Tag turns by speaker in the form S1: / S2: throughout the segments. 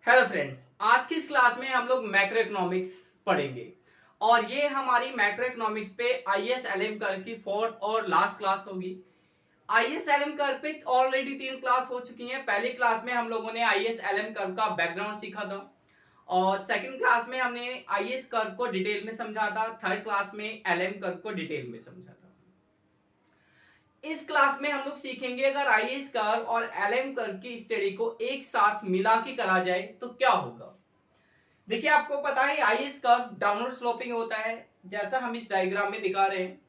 S1: Hello friends, आज की इस क्लास में हम लोग मैक्रो इकोनॉमिक्स पढ़ेंगे और ये हमारी मैक्रो इकोनॉमिक्स पे आईएसएलएम कर्व की फोर्थ और लास्ट क्लास होगी। आईएसएलएम कर्व पे ऑलरेडी 3 क्लास हो चुकी हैं। पहली क्लास में हम लोगों ने आईएसएलएम कर्व का बैकग्राउंड सीखा था और सेकंड क्लास में हमने आईएस कर्व को डिटेल में समझा था। थर्ड क्लास में एलएम कर्व को डिटेल में समझा था। इस क्लास में हम लोग सीखेंगे अगर आईएस कर्व और एलएम कर्व की स्टडी को एक साथ मिला के करा जाए तो क्या होगा। देखिए, आपको पता है आईएस कर्व डाउनवर्ड स्लोपिंग होता है जैसा हम इस डायग्राम में दिखा रहे हैं,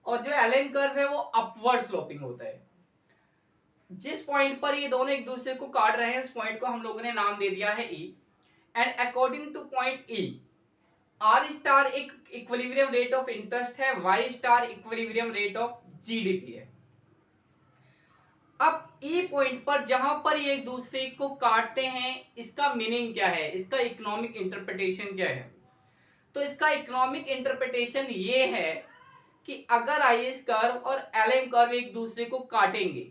S1: और जो एलएम कर्व है वो अपवर्ड स्लोपिंग होता है। जिस पॉइंट पर ये दोनों एक दूसरे को काट रहे हैं उस पॉइंट को हम लोगों ने नाम दे दिया है E, and according to point E R star एक इक्विलिब्रियम रेट ऑफ इंटरेस्ट है, Y star equilibrium rate of GDP है। अब ई पॉइंट पर जहां पर ये एक दूसरे को काटते हैं इसका मीनिंग क्या है, इसका इकोनॉमिक इंटरप्रिटेशन क्या है। तो इसका इकोनॉमिक इंटरप्रिटेशन ये है कि अगर आईएस कर्व और एलएम कर्व एक दूसरे को काटेंगे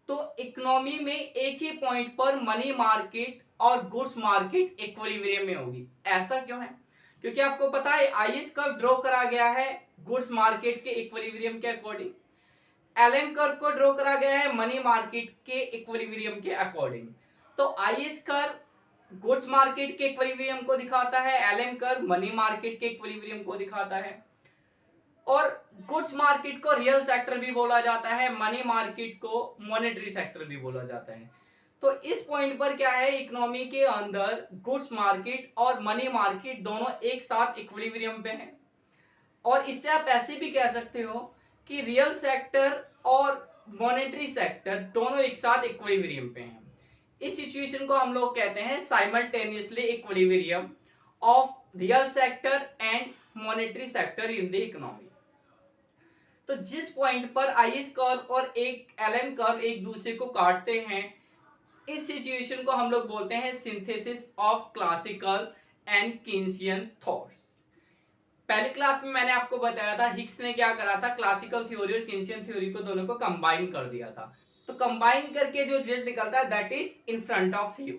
S1: तो इकोनॉमी में एक ही पॉइंट पर मनी मार्केट और गुड्स मार्केट इक्विलिब्रियम में होगी। ऐसा क्यों है? क्योंकि आपको पता है आईएस कर्व ड्रॉ करा गया है गुड्स मार्केट के इक्विलिब्रियम के अकॉर्डिंग, एलएम कर्व को ड्रॉ करा गया है मनी मार्केट के इक्विलिब्रियम के अकॉर्डिंग। तो आईएस कर्व गुड्स मार्केट के इक्विलिब्रियम को दिखाता है, एलएम कर्व मनी मार्केट के इक्विलिब्रियम को दिखाता है। और गुड्स मार्केट को रियल सेक्टर भी बोला जाता है, मनी मार्केट को मॉनेटरी सेक्टर भी बोला जाता है। तो इस पॉइंट पर क्या है, इकोनॉमी के अंदर गुड्स मार्केट और मनी मार्केट दोनों एक साथ इक्विलिब्रियम पे हैं। और इससे आप ऐसे भी कह सकते हो कि रियल सेक्टर और मॉनेटरी सेक्टर दोनों एक साथ इक्विलिब्रियम पे हैं। इस सिचुएशन को हम लोग कहते हैं simultaneously equilibrium of real sector and monetary sector in the economy. तो जिस पॉइंट पर आईएस कर्व और एक एलएम कर्व एक दूसरे को काटते हैं इस सिचुएशन को हम लोग बोलते हैं synthesis of classical and Keynesian thoughts. पहली क्लास में मैंने आपको बताया था हिग्स ने क्या करा था, क्लासिकल थ्योरी और कीन्सियन थ्योरी को दोनों को कंबाइन कर दिया था। तो कंबाइन करके जो रिजल्ट निकलता है that is in front of you.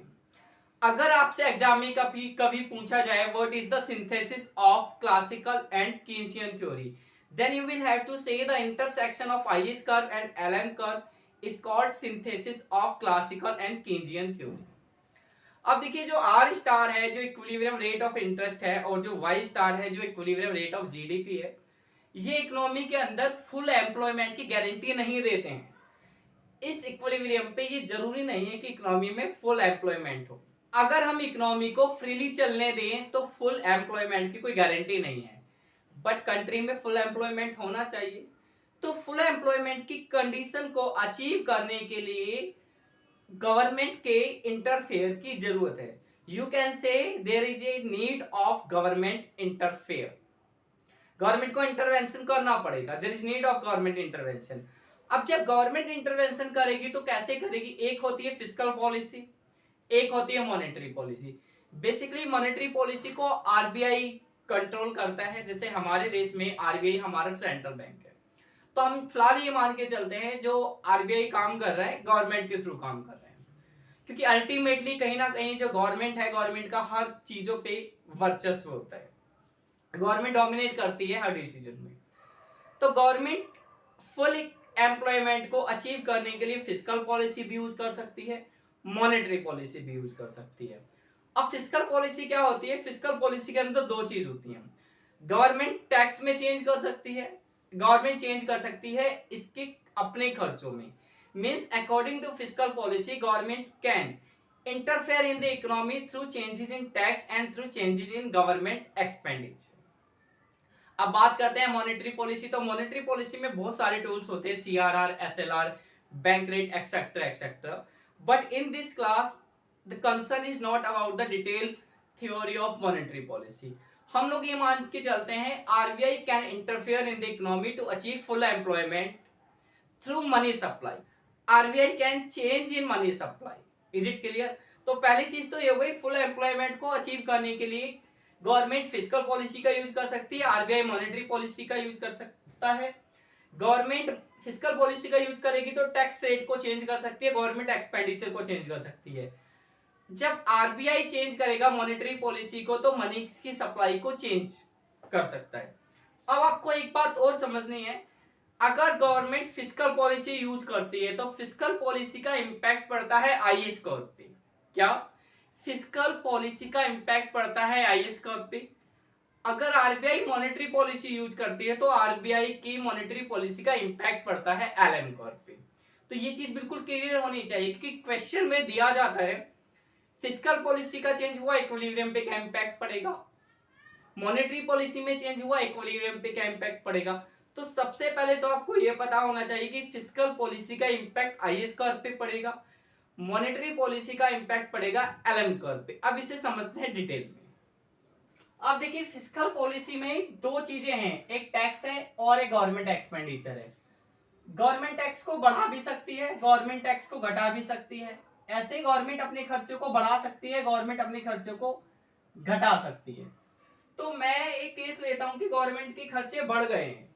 S1: अगर आपसे एग्जाम में कभी पूछा जाए what is the synthesis of classical and Keynesian theory, then you will have to say the intersection of IS curve and LM curve is called synthesis of classical and Keynesian theory। अब देखिए, जो are star है जो equilibrium rate of interest है और जो Y star है जो इक्विलिब्रियम रेट ऑफ जीडीपी है, ये इकोनॉमी के अंदर फुल एम्प्लॉयमेंट की गारंटी नहीं देते हैं। इस इक्विलिब्रियम पे ये जरूरी नहीं है कि इकोनॉमी में फुल एम्प्लॉयमेंट हो। अगर हम इकोनॉमी को फ्रीली चलने दें तो फुल एम्प्लॉयमेंट की कोई गारंटी नहीं है, बट कंट्री में फुल एम्प्लॉयमेंट होना चाहिए। तो फुल एम्प्लॉयमेंट की कंडीशन को अचीव करने के लिए गवर्नमेंट के इंटरफेयर की जरूरत है। You can say there is a need of government interfere. Government को इंटरवेंशन करना पड़ेगा, there is need of government intervention. अब जब गवर्नमेंट इंटरवेंशन करेगी तो कैसे करेगी? एक होती है फिस्कल पॉलिसी, एक होती है monetary policy. Basically monetary policy को आरबीआई कंट्रोल करता है, जैसे हमारे देश में आरबीआई हमारा सेंट्रल बैंक है। तो हम फिलहाल ये मान के चलते हैं जो आरबीआई काम कर रहा है गवर्नमेंट के थ्रू काम कर रहा है, क्योंकि अल्टीमेटली कहीं ना कहीं जो गवर्नमेंट है, गवर्नमेंट का हर चीजों पे वर्चस्व होता है, गवर्नमेंट डोमिनेट करती है हर डिसीजन में। तो गवर्नमेंट फुल एम्प्लॉयमेंट को अचीव करने के लिए फिस्कल पॉलिसी भी यूज कर सकती है, मॉनेटरी पॉलिसी भी यूज कर सकती है। अब फिस्कल पॉलिसी क्या होती है? फिस्कल पॉलिसी के अंदर दो चीज होती हैं। गवर्नमेंट टैक्स में चेंज कर सकती है, गवर्नमेंट चेंज कर सकती है इसके अपने खर्चों में। Means according to fiscal policy government can interfere in the economy through changes in tax and through changes in government expenditure. अब बात करते हैं मॉनेटरी पॉलिसी। तो मॉनेटरी पॉलिसी में बहुत सारे टूल्स होते हैं, CRR, SLR, bank rate etcetera etcetera. But in this class the concern is not about the detailed theory of monetary policy। हम लोग ये मान के चलते हैं RBI can interfere in the economy to achieve full employment through money supply. RBI can change in money supply. Is it clear? तो पहली चीज तो ये हो गई, फुल एम्प्लॉयमेंट को अचीव करने के लिए गवर्नमेंट फिस्कल पॉलिसी का यूज कर सकती है, आरबीआई मॉनेटरी पॉलिसी का यूज कर सकता है। गवर्नमेंट फिस्कल पॉलिसी का यूज करेगी तो टैक्स रेट को चेंज कर सकती है, गवर्नमेंट एक्सपेंडिचर को चेंज कर सकती है। जब आरबीआई चेंज करेगा मॉनेटरी पॉलिसी को तो मनी की सप्लाई को चेंज कर सकता है। अब आपको एक बात और समझनी है, अगर गवर्नमेंट फिस्कल पॉलिसी यूज करती है तो फिस्कल पॉलिसी का इंपैक्ट पड़ता है आईएस कर्व पे। क्या फिस्कल पॉलिसी का इंपैक्ट पड़ता है आईएस कर्व पे? अगर आरबीआई मॉनेटरी पॉलिसी यूज करती है तो आरबीआई की मॉनेटरी पॉलिसी का इंपैक्ट पड़ता है एलएम कर्व पे। तो ये चीज बिल्कुल क्लियर होनी चाहिए, क्योंकि क्वेश्चन में दिया जाता है फिस्कल पॉलिसी का चेंज हुआ इक्विलिब्रियम पे क्या इंपैक्ट पड़ेगा, मॉनेटरी पॉलिसी में चेंज हुआ इक्विलिब्रियम पे क्या इंपैक्ट पड़ेगा। तो सबसे पहले तो आपको यह पता होना चाहिए कि फिस्कल पॉलिसी का इंपैक्ट आईएस कर्व पे पड़ेगा, मॉनेटरी पॉलिसी का इंपैक्ट पड़ेगा एलएम कर्व पे। अब इसे समझते हैं डिटेल में। अब देखिए फिस्कल पॉलिसी में दो चीजें हैं, एक टैक्स है और एक गवर्नमेंट एक्सपेंडिचर है। गवर्नमेंट टैक्स को बढ़ा भी सकती है, गवर्नमेंट टैक्स को घटा भी सकती है। ऐसे गवर्नमेंट अपने खर्चों को बढ़ा सकती है, गवर्नमेंट अपने खर्चों को घटा सकती है। तो मैं एक केस लेता हूं कि गवर्नमेंट के खर्चे बढ़ गए हैं।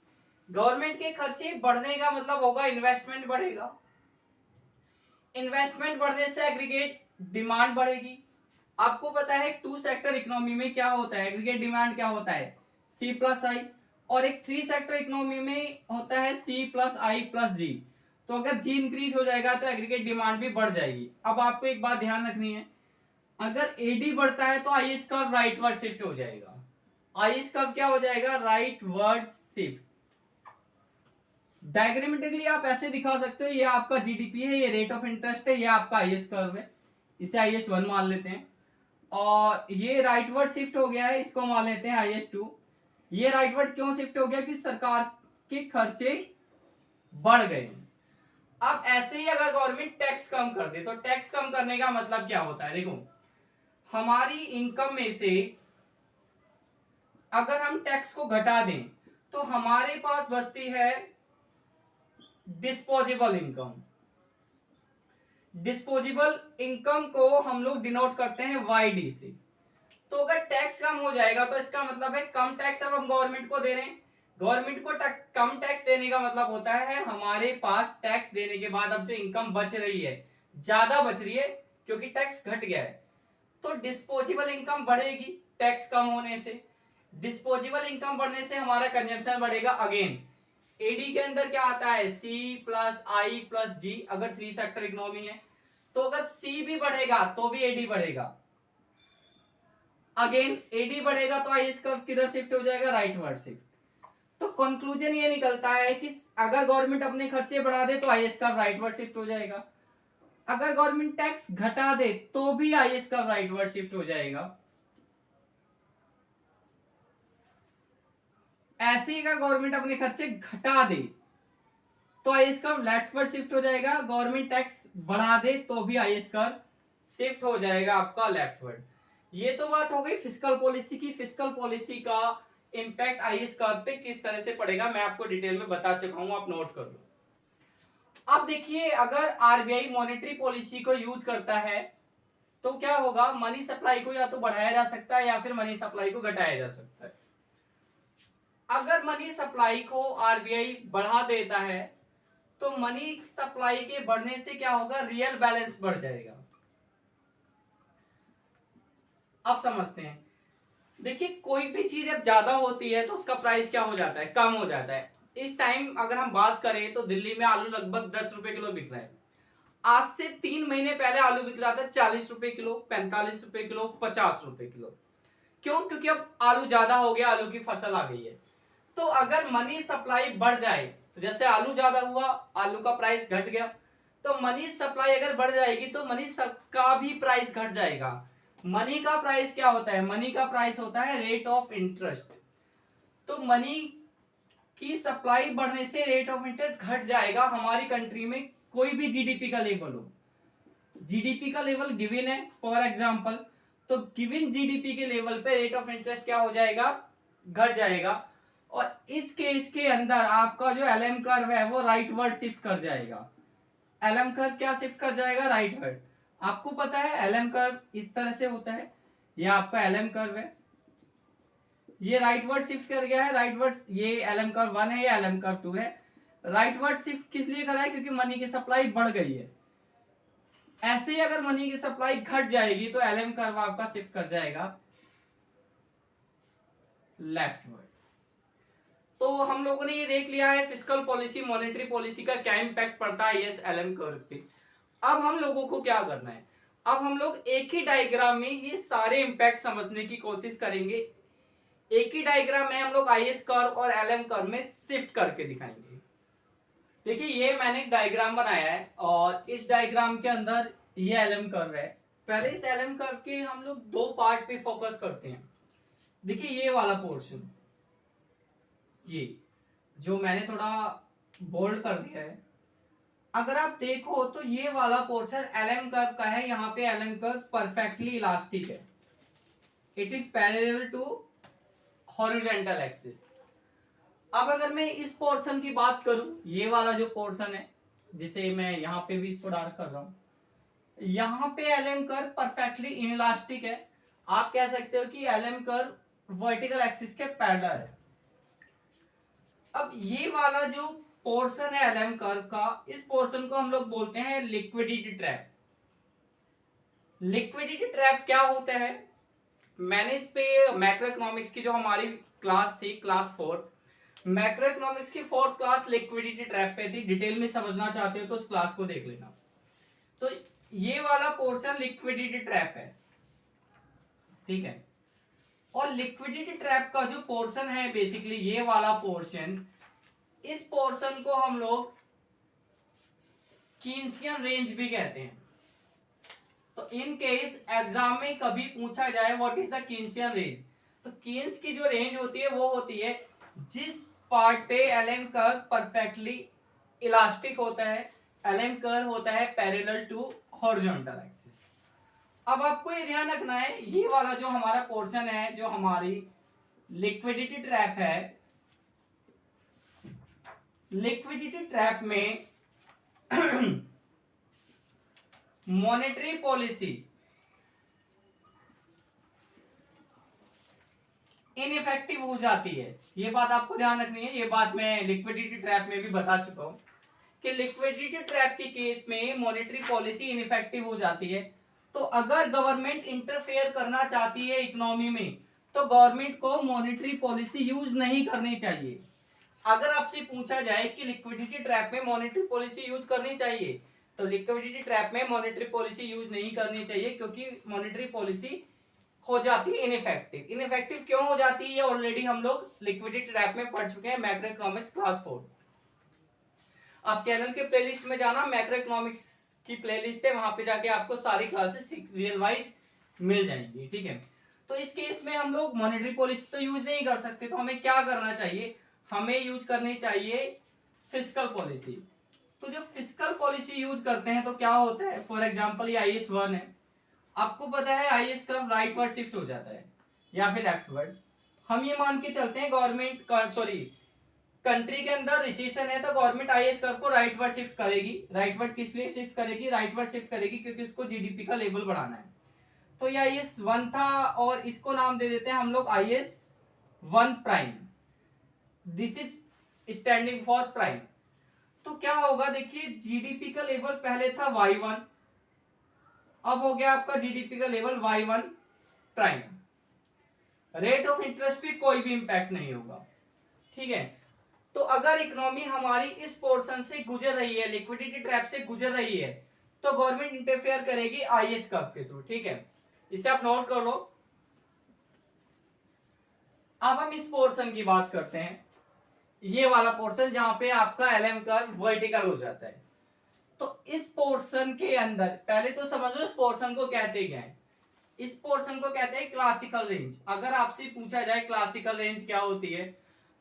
S1: गवर्नमेंट के खर्चे बढ़ने का मतलब होगा इन्वेस्टमेंट बढ़ेगा, इन्वेस्टमेंट बढ़ने से एग्रीगेट डिमांड बढ़ेगी। आपको पता है टू सेक्टर इकोनॉमी में क्या होता है, एग्रीगेट डिमांड क्या होता है, सी प्लस आई, और एक थ्री सेक्टर इकोनॉमी में होता है सी प्लस आई प्लस जी। तो अगर जी इंक्रीज हो जाएगा तो एग्रीगेट डिमांड भी बढ़ जाएगी। अब आपको एक बात ध्यान रखनी है, अगर एडी बढ़ता है तो आईएस कर्व राइटवर्ड शिफ्ट हो जाएगा। आईएस कर्व क्या हो जाएगा, राइटवर्ड शिफ्ट। डायग्रामेटिकली आप ऐसे दिखा सकते हो, ये आपका जीडीपी है, ये रेट ऑफ इंटरेस्ट है, ये आपका आईएस कर्व है, इसे आईएस 1 मान लेते हैं। और ये राइटवर्ड शिफ्ट हो गया है, इसको मान लेते हैं आईएस 2। ये राइटवर्ड क्यों शिफ्ट हो गया, कि सरकार के खर्चे बढ़ गए। अब ऐसे ही अगर गवर्नमेंट टैक्स कम कर दे तो टैक्स कम करने का मतलब क्या होता है, देखो हमारी इनकम में से अगर हम टैक्स को घटा दें तो हमारे पास बचती है डिस्पोजेबल इनकम। डिस्पोजेबल इनकम को हम लोग डिनोट करते हैं वाईडी से। तो अगर टैक्स कम हो जाएगा तो इसका मतलब है कम टैक्स अब हम गवर्नमेंट को दे रहे हैं। गवर्नमेंट को कम टैक्स देने का मतलब होता है हमारे पास टैक्स देने के बाद अब जो इनकम बच रही है ज्यादा बच रही है, क्योंकि टैक्स घट गया है। तो डिस्पोजेबल इनकम बढ़ेगी टैक्स कम होने से। डिस्पोजेबल इनकम बढ़ने से हमारा कंजम्पशन बढ़ेगा। अगेन एडी के अंदर क्या आता है, सी प्लस आई प्लस जी। अगर थ्री सेक्टर इकोनॉमी है तो अगर सी भी बढ़ेगा तो भी एडी बढ़ेगा। अगेन एडी बढ़ेगा तो आईएस कर्व किधर शिफ्ट हो जाएगा, राइटवर्ड शिफ्ट। तो कंक्लूजन ये निकलता है कि अगर गवर्नमेंट अपने खर्चे बढ़ा दे तो आईएस कर्व राइटवर्ड शिफ्ट हो जाएगा, अगर गवर्नमेंट टैक्स घटा दे तो भी आईएस कर्व राइटवर्ड शिफ्ट हो जाएगा। ऐसे ही अगर गवर्नमेंट अपने खर्चे घटा दे तो आईएस कर्व लेफ्टवर्ड शिफ्ट हो जाएगा, गवर्नमेंट टैक्स बढ़ा दे तो भी आईएस कर्व शिफ्ट हो जाएगा आपका लेफ्टवर्ड। ये तो बात हो गई फिस्कल पॉलिसी की। फिस्कल पॉलिसी का इंपैक्ट आईएस कर्व पे किस तरह से पड़ेगा मैं आपको डिटेल में बता चुका हूं, आप नोट कर लो। अब देखिए अगर आरबीआई मॉनेटरी पॉलिसी को यूज करता है तो क्या होगा, मनी सप्लाई को या तो बढ़ाया जा सकता है या फिर मनी सप्लाई को घटाया जा सकता है। अगर मनी सप्लाई को आरबीआई बढ़ा देता है तो मनी सप्लाई के बढ़ने से क्या होगा, रियल बैलेंस बढ़ जाएगा। अब समझते हैं, देखिए कोई भी चीज जब ज्यादा होती है तो उसका प्राइस क्या हो जाता है, कम हो जाता है। इस टाइम अगर हम बात करें तो दिल्ली में आलू लगभग 10 रुपए किलो बिक रहा है। आज से 3 महीने पहले आलू बिक रहा था 40 रुपए किलो, 45 रुपए किलो, 50 रुपए किलो। क्यों, क्योंकि अब आलू ज्यादा हो गया, आलू की फसल आ गई है। तो अगर मनी सप्लाई बढ़ जाए तो जैसे आलू ज्यादा हुआ, आलू का प्राइस घट गया, तो मनी सप्लाई अगर बढ़ जाएगी तो मनी सब का भी प्राइस घट जाएगा। मनी का प्राइस क्या होता है, मनी का प्राइस होता है रेट ऑफ इंटरेस्ट। तो मनी की सप्लाई बढ़ने से रेट ऑफ इंटरेस्ट घट जाएगा। हमारी कंट्री में कोई भी जीडीपी का लेवल हो, जीडीपी का लेवल गिवन है फॉर एग्जांपल, तो गिवन जीडीपी के लेवल पे रेट ऑफ इंटरेस्ट क्या हो जाएगा, घट जाएगा। और इस केस के अंदर आपका जो एलएम कर्व है वो राइटवर्ड शिफ्ट कर जाएगा। एलएम कर्व क्या शिफ्ट कर जाएगा, राइटवर्ड। आपको पता है एलएम कर्व इस तरह से होता है, ये आपका एलएम कर्व है, ये राइटवर्ड शिफ्ट कर गया है। राइटवर्ड ये एलएम कर्व 1 है, ये एलएम कर्व 2 है। राइटवर्ड शिफ्ट किस लिए करा है, क्योंकि मनी की सप्लाई बढ़ गई है। ऐसे ही अगर मनी की सप्लाई घट जाएगी तो एलएम कर्व आपका शिफ्ट कर जाएगा लेफ्टवर्ड। तो हम लोगों ने ये देख लिया है फिस्कल पॉलिसी मॉनेटरी पॉलिसी का क्या इंपैक्ट पड़ता है यस एलएम कर्व पे। अब हम लोगों को क्या करना है, अब हम लोग एक ही डायग्राम में ये सारे इंपैक्ट समझने की कोशिश करेंगे। एक ही डायग्राम में हम लोग आईएस कर्व और एलएम कर्व में शिफ्ट करके दिखाएंगे। देखिए ये मैंने एक डायग्राम बनाया है और इस डायग्राम के अंदर ये एलएम कर्व है। पहले इस एलएम कर्व के हम लोग दो पार्ट पे फोकस करते हैं। देखिए ये वाला पोर्शन, ये जो मैंने थोड़ा बोल्ड कर दिया है, अगर आप देखो तो ये वाला पोर्शन एलएम कर्व का है। यहाँ पे एलएम कर्व परफेक्टली इलास्टिक है, it is parallel to horizontal axis. अब अगर मैं इस पोर्शन की बात करूं, ये वाला जो पोर्शन है जिसे मैं यहाँ पे भी इसको डार्क कर रहा हूं, यहाँ पे एलएम कर्व परफेक्टली इनइलास्टिक है। आप कह सकते हो कि एलएम कर्व वर्टिकल एक्सिस के पैरेलल है। अब ये वाला जो पोर्शन है एलएम कर्व का, इस पोर्शन को हम लोग बोलते हैं लिक्विडिटी ट्रैप। लिक्विडिटी ट्रैप क्या होता है, मैंने इस पे मैक्रो इकोनॉमिक्स की जो हमारी क्लास थी क्लास 4, मैक्रो इकोनॉमिक्स की 4th क्लास लिक्विडिटी ट्रैप पे थी। डिटेल में समझना चाहते हो तो उस क्लास को देख लेना। तो ये वाला पोर्शन लिक्विडिटी ट्रैप है, ठीक है। और लिक्विडिटी ट्रैप का जो पोर्शन है बेसिकली ये वाला पोर्शन, इस पोर्शन को हम लोग कीन्सियन रेंज भी कहते हैं। तो इन केस एग्जाम में कभी पूछा जाए व्हाट इज द कीन्सियन रेंज, तो कीन्स की जो रेंज होती है वो होती है जिस पार्ट पे एलएम कर्व परफेक्टली इलास्टिक होता है, एलएम कर्व होता है पैरेलल टू हॉरिजॉन्टल एक्सिस। अब आपको ये ध्यान रखना है, ये वाला जो हमारा पोर्शन है, जो हमारी लिक्विडिटी ट्रैप है, लिक्विडिटी ट्रैप में मॉनेटरी पॉलिसी इनइफेक्टिव हो जाती है। ये बात आपको ध्यान रखनी है। ये बात मैं लिक्विडिटी ट्रैप में भी बता चुका हूं कि लिक्विडिटी ट्रैप के केस में मॉनेटरी पॉलिसी इनइफेक्टिव हो जाती है। तो अगर गवर्नमेंट इंटरफेयर करना चाहती है इकोनॉमी में, तो गवर्नमेंट को मॉनेटरी पॉलिसी यूज नहीं करनी चाहिए। अगर आपसे पूछा जाए कि लिक्विडिटी ट्रैप में मॉनेटरी पॉलिसी यूज करनी चाहिए, तो लिक्विडिटी ट्रैप में मॉनेटरी पॉलिसी यूज नहीं करनी चाहिए, क्योंकि मॉनेटरी पॉलिसी हो जाती है इनइफेक्टिव। इनइफेक्टिव क्यों हो जाती है ऑलरेडी हम लोग लिक्विडिटी ट्रैप में पढ़ चुके हैं मैक्रो इकोनॉमिक्स क्लास 4। आप चैनल के प्लेलिस्ट में जाना, मैक्रो इकोनॉमिक्स की प्लेलिस्ट है, वहां पे जाके आपको सारी क्लासेस सीरियल वाइज मिल जाएंगी, ठीक है। तो इस केस में हम लोग मॉनेटरी पॉलिसी तो यूज नहीं कर सकते, तो हमें क्या करना चाहिए, हमें यूज करनी चाहिए फिस्कल पॉलिसी। तो जब फिस्कल पॉलिसी यूज करते हैं तो क्या होता है, फॉर एग्जांपल ये आईएस 1 है, आपको पता है आईएस कर्व राइटवर्ड शिफ्ट हो जाता है या फिर लेफ्टवर्ड। हम ये मान के चलते हैं गवर्नमेंट कंट्री के अंदर रिसेशन है, तो गवर्नमेंट आईएस कर्व को राइटवर्ड शिफ्ट करेगी। राइटवर्ड किस लिए शिफ्ट करेगी, राइटवर्ड शिफ्ट करेगी क्योंकि उसको जीडीपी का लेवल बढ़ाना है। तो ये आईएस 1 था और इसको नाम दे देते हैं हम लोग IS 1 prime. This is standing for prime. तो क्या होगा, देखिए जीडीपी का लेवल पहले था y1, अब हो गया आपका जीडीपी का level y1 prime. Rate of interest पे कोई भी इंपैक्ट नहीं होगा, ठीक है। तो अगर इकोनॉमी हमारी इस पोर्शन से गुजर रही है, लिक्विडिटी ट्रैप से गुजर रही है, तो गवर्नमेंट इंटरफेयर करेगी आईएस कर्व के थ्रू, ठीक है। इसे आप नोट कर लो। अब हम इस पोर्शन की बात करते हैं, ये वाला पोर्शन जहां पे आपका एलएम कर्व वर्टिकल हो जाता है। तो इस पोर्शन के अंदर पहले तो समझ लो इस पोर्शन को कहते क्या है। इस पोर्शन को कहते हैं क्लासिकल रेंज। अगर आपसे पूछा जाए क्लासिकल रेंज क्या होती है,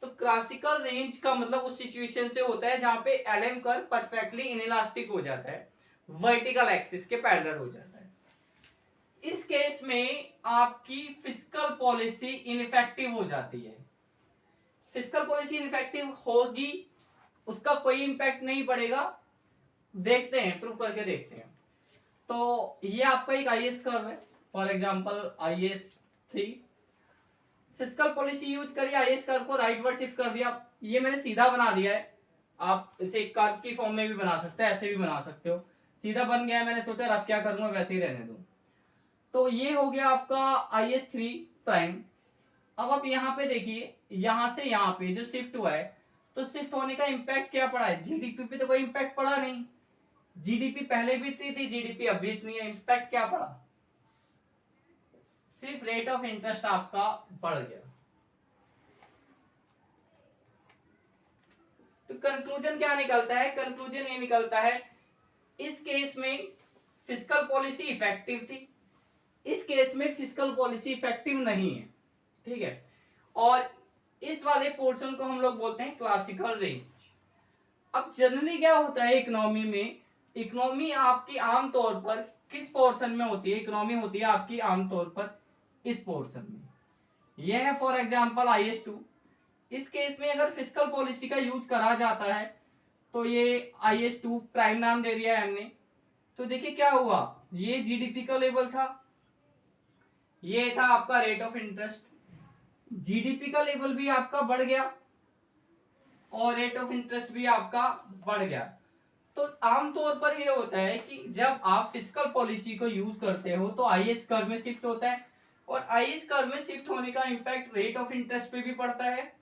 S1: तो क्लासिकल रेंज का मतलब उस सिचुएशन से होता है जहां पे एलएम कर्व परफेक्टली इनइलास्टिक हो जाता है, वर्टिकल एक्सिस के पैरेलल हो जाता है। इस केस में आपकी फिस्कल पॉलिसी इनइफेक्टिव हो जाती है। फिस्कल पॉलिसी इनइफेक्टिव होगी, उसका कोई इंपैक्ट नहीं पड़ेगा। देखते हैं, प्रूव करके देखते हैं। तो ये आपका एक आईएस कर्व है, for example IS 3। Fiscal policy use करिए, आईएस कर्व को राइटवर्ड शिफ्ट कर दिया। ये मैंने सीधा बना दिया है, आप इसे कर्व की फॉर्म में भी बना सकते हैं, ऐसे भी बना सकते हो। सीधा बन गया, मैंने सोचा अब क्या करूंगा, वैसे ही रहने दूं। तो ये हो गया आपका IS3 प्राइम। अब आप यहाँ पे देखिए, यहां से यहाँ पे जो शिफ्ट हुआ है, तो शिफ्ट होने का इम्पैक्ट क्या पड़ा है, जीडीपी पे तो कोई इम्पैक्ट पड़ा नहीं। जीडीपी पहले भी इतनी थी, जीडीपी अब भी इतनी है, इम्पैक्ट क्या पड़ा, सिर्फ रेट ऑफ इंटरेस्ट आपका बढ़ गया। तो कंक्लूजन क्या निकलता है, कंक्लूजन ये निकलता है इस केस में फिस्कल पॉलिसी इफेक्टिव थी, इस केस में फिस्कल पॉलिसी इफेक्टिव नहीं है, ठीक है। और इस वाले पोर्शन को हम लोग बोलते हैं क्लासिकल रेंज। अब जनरली क्या होता है इकोनॉमी में, इकोनॉमी आपकी आमतौर पर किस पोर्शन में होती है, इकोनॉमी होती है आपकी आमतौर पर इस पोर्शन में। यह है फॉर एग्जांपल IS2। इस केस में अगर फिस्कल पॉलिसी का यूज करा जाता है तो ये IS2 प्राइम नाम दे दिया है हमने। तो देखिए क्या हुआ, ये जीडीपी का लेवल था, ये था आपका रेट ऑफ इंटरेस्ट, जीडीपी का लेवल भी आपका बढ़ गया और रेट ऑफ इंटरेस्ट भी आपका बढ़ गया। तो आमतौर पर ये होता है कि जब आप फिस्कल पॉलिसी को यूज करते हो तो IS कर्व में शिफ्ट होता है, और IS कर्व में शिफ्ट होने का इंपैक्ट रेट ऑफ इंटरेस्ट पे भी पड़ता है,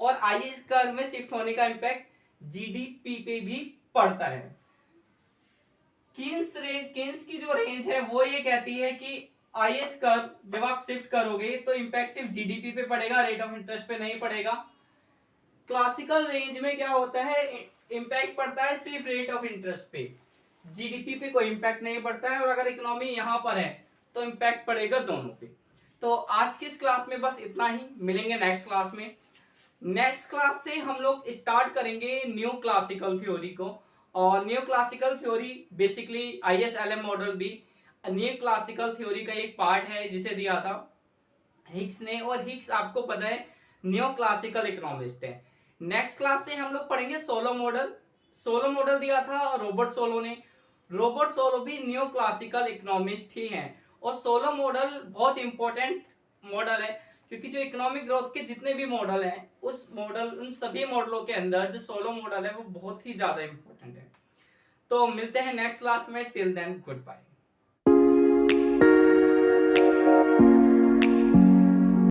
S1: और IS कर्व में शिफ्ट होने का इंपैक्ट जीडीपी पे भी पड़ता है। कीन्स की जो रेंज है वो ये कहती है कि IS कर्व जब आप शिफ्ट करोगे तो इंपैक्ट सिर्फ जीडीपी पे पड़ेगा, रेट ऑफ इंटरेस्ट पे नहीं पड़ेगा। क्लासिकल रेंज में क्या होता है, इंपैक्ट पड़ता है सिर्फ रेट ऑफ इंटरेस्ट पे, जीडीपी पे कोई इंपैक्ट नहीं पड़ता है, और अगर इकोनॉमी यहां पर है तो इंपैक्ट पड़ेगा दोनों पे। तो आज की इस क्लास में बस इतना ही, मिलेंगे नेक्स्ट क्लास में। नेक्स्ट क्लास से हम लोग स्टार्ट करेंगे न्यू क्लासिकल थ्योरी को, और new classical theory basically ISLM model भी न्यू क्लासिकल थ्योरी का एक पार्ट है जिसे दिया था हिक्स ने, और हिक्स आपको पता है न्यू क्लासिकल इकोनॉमिस्ट है। नेक्स्ट क्लास से हम लोग पढ़ेंगे सोलो मॉडल। सोलो मॉडल दिया था रॉबर्ट सोलो ने, रॉबर्ट सोलो भी न्यू क्लासिकल इकोनॉमिस्ट ही हैं, और सोलो मॉडल बहुत इंपॉर्टेंट मॉडल है क्योंकि जो इकोनॉमिक ग्रोथ के जितने भी मॉडल हैं उस मॉडल उन सभी मॉडलों के अंदर जो सोलो मॉडल है वो बहुत ही ज्यादा इंपॉर्टेंट है। तो मिलते हैं नेक्स्ट क्लास में, टिल देन गुड बाय।